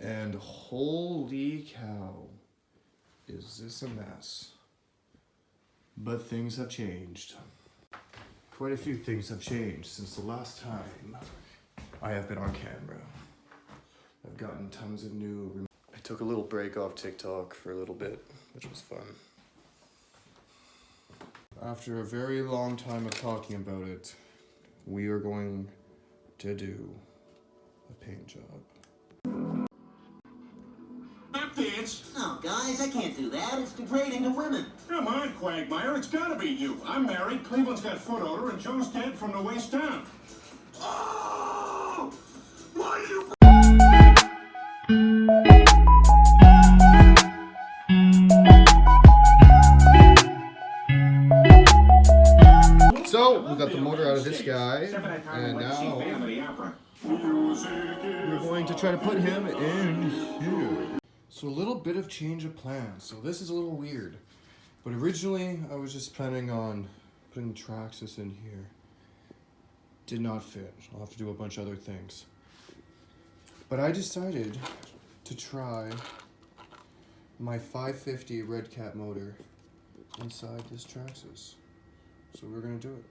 And holy cow, is this a mess. But things have changed. Quite a few things have changed since the last time I have been on camera. I've gotten tons of new... I took a little break off TikTok for a little bit, which was fun. After a very long time of talking about it, we are going to do a paint job. Lap dance? Oh, guys, I can't do that. It's degrading to women. Come on, Quagmire, it's gotta be you. I'm married, Cleveland's got foot odor, and Joe's dead from the waist down. Oh! Why you... So, we got the motor out of this guy, and now we're going to try to put him in here. So a little bit of change of plans. So this is a little weird, but originally I was just planning on putting the Traxxas in here. Did not fit. I'll have to do a bunch of other things. But I decided to try my 550 Red Cat motor inside this Traxxas. So we're gonna do it.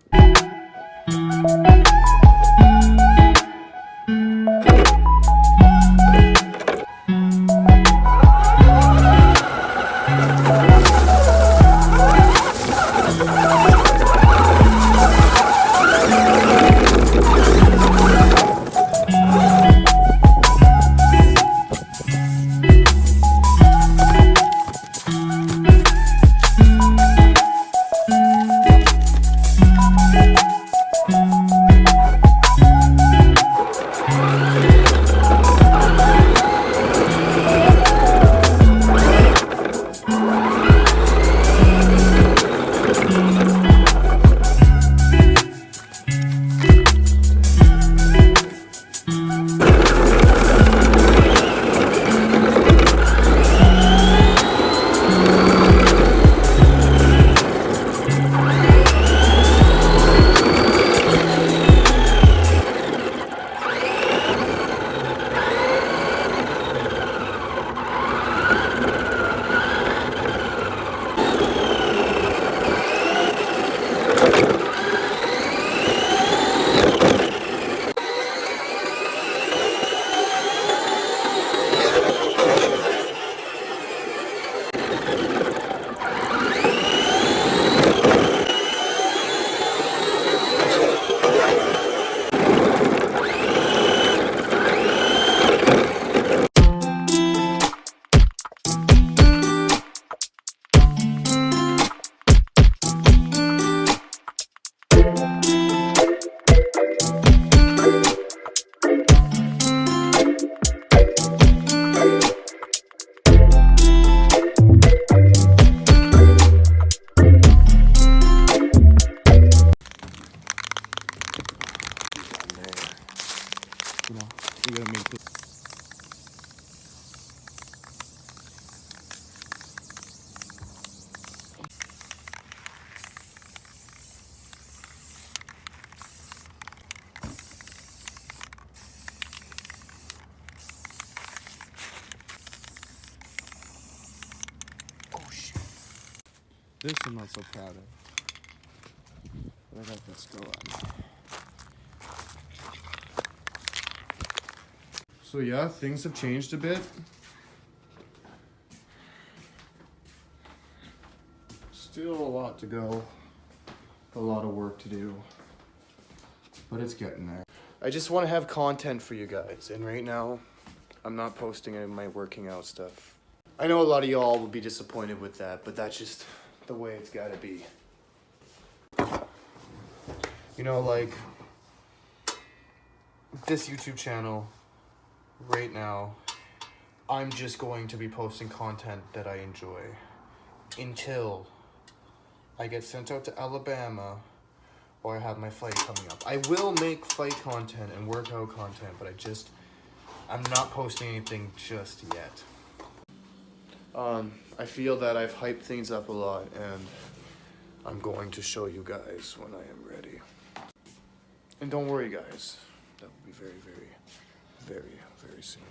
We gotta make this. Oh shit. This I'm not so proud of. But I got this going. So yeah, things have changed a bit. Still a lot to go. A lot of work to do. But it's getting there. I just want to have content for you guys. And right now, I'm not posting any of my working out stuff. I know a lot of y'all will be disappointed with that, but that's just the way it's gotta be. You know, like, this YouTube channel, right now, I'm just going to be posting content that I enjoy until I get sent out to Alabama or I have my fight coming up. I will make fight content and workout content, but I'm not posting anything just yet. I feel that I've hyped things up a lot, and I'm going to show you guys when I am ready. And don't worry, guys. That will be very, very, very, very soon.